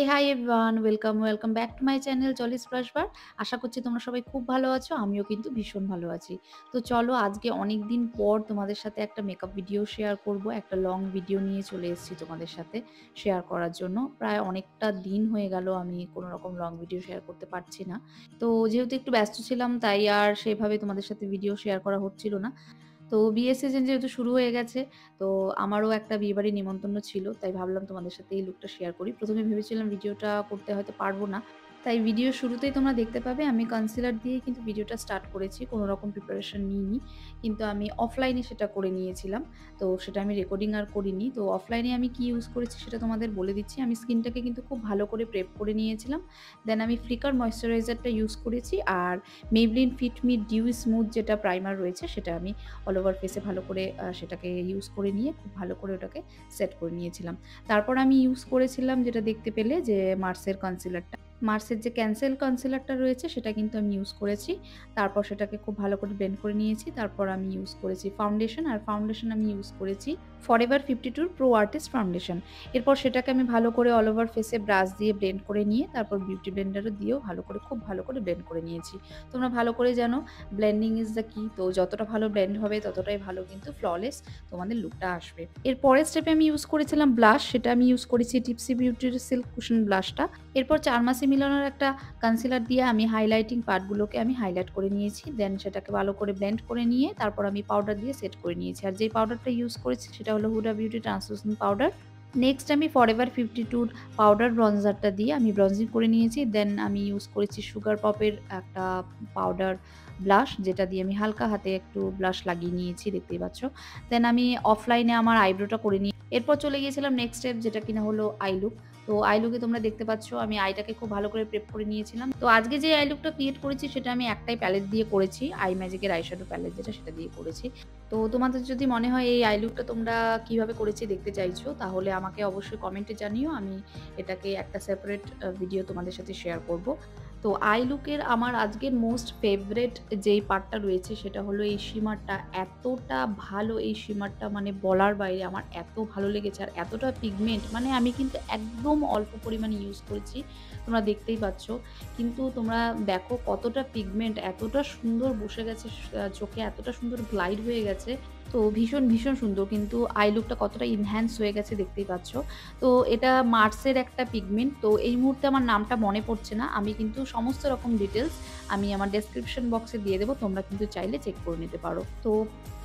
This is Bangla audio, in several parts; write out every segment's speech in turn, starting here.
High everyone, welcome back to my channel Jolly Splash Bar. আশা করছি তোমরা সবাই খুব ভালো আছো। আমিও কিন্তু ভীষণ ভালো আছি। তো চলো আজকে অনেকদিন পর তোমাদের সাথে একটা মেকআপ ভিডিও শেয়ার করব। একটা লং ভিডিও নিয়ে চলে এসেছি তোমাদের সাথে শেয়ার করার জন্য। প্রায় অনেকটা দিন হয়ে গেল আমি কোনো রকম লং ভিডিও শেয়ার করতে পারছি না। তো যেহেতু একটু ব্যস্ত ছিলাম তাই আর সেভাবে তোমাদের সাথে ভিডিও শেয়ার করা হচ্ছিল না। তো বিয়ের সিজন যেহেতু শুরু হয়ে গেছে, তো আমারও একটা বিয়েবাড়ির নিমন্ত্রণ ছিল। তাই ভাবলাম তোমাদের সাথে এই লুকটা শেয়ার করি। ১ম এ ভেবেছিলাম ভিডিওটা করতে হয়তো পারব না। তাই ভিডিওর শুরুতেই তোমরা দেখতে পাবে আমি কনসিলার দিয়েই কিন্তু ভিডিওটা স্টার্ট করেছি। কোনো রকম প্রিপারেশন নিইনি। কিন্তু আমি অফলাইনে সেটা করে নিয়েছিলাম। তো সেটা আমি রেকর্ডিং আর করিনি। তো অফলাইনে আমি কি ইউজ করেছি সেটা তোমাদের বলে দিচ্ছি। আমি স্কিনটাকে কিন্তু খুব ভালো করে প্রেপ করে নিয়েছিলাম। দেন আমি ফ্লিকার ময়েশ্চারাইজারটা ইউজ করেছি। আর Maybelline Fit Me Dew Smooth যেটা প্রাইমার রয়েছে সেটা আমি অল ওভার ফেসে ভালো করে সেটাকে ইউজ করে নিয়ে খুব ভালো করে ওটাকে সেট করে নিয়েছিলাম। তারপর আমি ইউজ করেছিলাম যেটা দেখতে পেলে যে মার্সের কনসিলারটা। মার্সের যে ক্যান্সেল কনসিলারটা রয়েছে সেটা কিন্তু আমি ইউজ করেছি। তারপর সেটাকে খুব ভালো করে ব্লেন্ড করে নিয়েছি। তারপর আমি ইউজ করেছি ফাউন্ডেশন, আর ফাউন্ডেশন আমি ইউজ করেছি Forever 52 Pro Artist ফাউন্ডেশন। এরপর সেটাকে আমি ভালো করে অল ওভার ফেসে ব্রাশ দিয়ে ব্লেন্ড করে নিয়ে তারপর বিউটি ব্লেন্ডারও দিয়েও খুব ভালো করে ব্লেন্ড করে নিয়েছি। তোমরা ভালো করে জানো ব্লেন্ডিং ইজ দ্য কি। তো যতটা ভালো ব্লেন্ড হবে ততটাই ভালো কিন্তু ফ্ললেস তোমাদের লুকটা আসবে। এর পরের স্টেপে আমি ইউজ করেছিলাম ব্লাশ। সেটা আমি ইউজ করেছি টিপসি বিউটির সিল্ক কুশন ব্লাশটা। এরপর ৪ মাসি মিলানোর একটা কনসিলার দিয়ে আমি হাইলাইটিং পার্টগুলোকে আমি হাইলাইট করে নিয়েছি। দেন সেটাকে ভালো করে ব্লেন্ড করে নিয়ে তারপর আমি পাউডার দিয়ে সেট করে নিয়েছি। আর যেই পাউডারটা ইউজ করেছি সেটা হলো Hooda beauty translucent powder. Next আমি ফরএভার 52 পাউডার ব্রনজারটা দিয়ে আমি ব্রঞ্জিং করে নিয়েছি। দেন আমি ইউজ করেছি সুগার পপের একটা পাউডার ব্লাশ, যেটা দিয়ে আমি হালকা হাতে একটু ব্লাশ লাগিয়ে নিয়েছি, দেখতেই পাচ্ছ। দেন আমি অফলাইনে আমার আইব্রোটা করে নিই। এরপর চলে গিয়েছিলাম নেক্সট স্টেপ, যেটা কিনা হলো আই লুক। তো আই লুকে তোমরা দেখতে পাচ্ছ আমি আইটাকে খুব ভালো করে প্রেপ করে নিয়েছিলাম। তো আজকে যে আই লুকটা ক্রিয়েট করেছি সেটা আমি একটাই প্যালেট দিয়ে করেছি, আই ম্যাজিকের আইশ্যাডো প্যালেট যেটা, সেটা দিয়ে করেছি। তো তোমাদের যদি মনে হয় এই আই লুকটা তোমরা কিভাবে করেছি দেখতে চাইছো, তাহলে আমাকে অবশ্যই কমেন্টে জানিও। আমি এটাকে একটা সেপারেট ভিডিও তোমাদের সাথে শেয়ার করব। তো আই লুকের আমার আজকের মোস্ট ফেভারেট যেই পার্টটা রয়েছে সেটা হলো এই শিমারটা। এতটা ভালো এই শিমারটা, মানে বলার বাইরে, আমার এত ভালো লেগেছে। আর এতটা পিগমেন্ট, মানে আমি কিন্তু একদম অল্প পরিমাণে ইউজ করেছি, তোমরা দেখতেই পাচ্ছ। কিন্তু তোমরা দেখো কতটা পিগমেন্ট, এতটা সুন্দর বসে গেছে চোখে, এতটা সুন্দর গ্লাইড হয়ে গেছে। তো ভীষণ সুন্দর কিন্তু আই লুকটা কতটা এনহ্যান্স হয়ে গেছে দেখতেই পাচ্ছ। তো এটা মার্সের একটা পিগমেন্ট। তো এই মুহূর্তে আমার নামটা মনে পড়ছে না। আমি কিন্তু সমস্ত রকম ডিটেইলস আমি আমার ডেসক্রিপশন বক্সে দিয়ে দেবো। তোমরা কিন্তু চাইলে চেক করে নিতে পারো। তো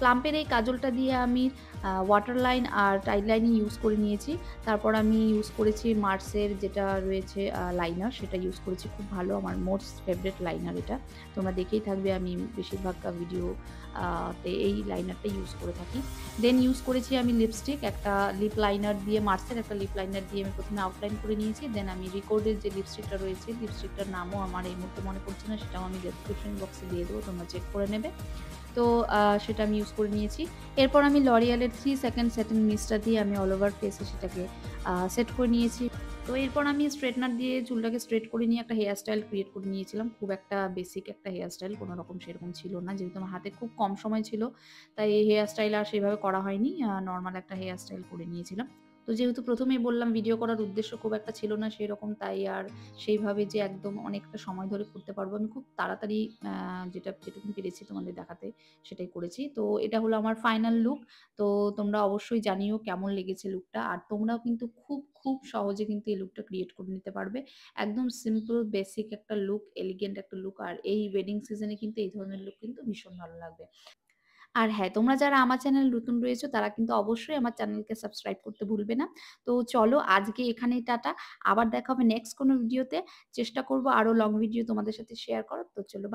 প্লাম্পের এই কাজলটা দিয়ে আমি ওয়াটার লাইন আর টাইড লাইনিং ইউজ করে নিয়েছি। তারপর আমি ইউজ করেছি মার্সের যেটা রয়েছে লাইনার, সেটা ইউজ করেছি, খুব ভালো, আমার মোস্ট ফেভারিট লাইনার এটা। তোমরা দেখেই থাকবে আমি বেশিরভাগ ভিডিও তে এই লাইনারটা ইউজ করে থাকি। দেন ইউজ করেছি আমি লিপস্টিক, একটা লিপ লাইনার দিয়ে, মার্সের একটা লিপ লাইনার দিয়ে আমি প্রথমে আউটলাইন করে নিয়েছি। দেন আমি রিকোর্ডের যে লিপস্টিকটা রয়েছে, লিপস্টিকটার নামও আমার এই মুহূর্তে মনে পড়ছে না, সেটাও আমি ডেসক্রিপশন বক্সে দিয়ে দেবো, তোমরা চেক করে নেবে। তো সেটা আমি ইউজ করে নিয়েছি। এরপর আমি লরিয়ালের 3 সেকেন্ড সেটিং মিস্টটা দিয়ে আমি অল ওভার ফেসে সেটাকে সেট করে নিয়েছি। তো এরপর আমি স্ট্রেটনার দিয়ে চুলটাকে স্ট্রেট করে নিয়ে একটা হেয়ার স্টাইল ক্রিয়েট করে নিয়েছিলাম। খুব একটা বেসিক একটা হেয়ার স্টাইল, কোনো রকম সেরকম ছিল না। যেহেতু আমার হাতে খুব কম সময় ছিল, তাই এই হেয়ার স্টাইল আর সেভাবে করা হয়নি। নরমাল একটা হেয়ার স্টাইল করে নিয়েছিলাম। তো যেহেতু ১ম এই বললাম ভিডিও করার উদ্দেশ্য খুব একটা ছিল না সেরকম, তাই আর সেইভাবে যে একদম অনেকটা সময় ধরে করতে পারবো, আমি খুব তাড়াতাড়ি যেটুকু পেরেছি তোমাদের দেখাতে সেটাই করেছি। তো এটা হলো আমার ফাইনাল লুক। তো তোমরা অবশ্যই জানিও কেমন লেগেছে লুকটা। আর তোমরাও কিন্তু খুব সহজে কিন্তু এই লুকটা ক্রিয়েট করে নিতে পারবে। একদম সিম্পল বেসিক একটা লুক, এলিগেন্ট একটা লুক। আর এই ওয়েডিং সিজনে কিন্তু এই ধরনের লুক কিন্তু ভীষণ ভালো লাগবে। আর হ্যাঁ, তোমরা যারা আমার চ্যানেলে নতুন রয়েছো তারা কিন্তু অবশ্যই আমার চ্যানেলকে সাবস্ক্রাইব করতে ভুলবে না। তো চলো আজকে এখানেই টাটা। আবার দেখা হবে নেক্সট কোনো ভিডিওতে। চেষ্টা করব আরো লং ভিডিও তোমাদের সাথে শেয়ার করার। তো চলো বাই।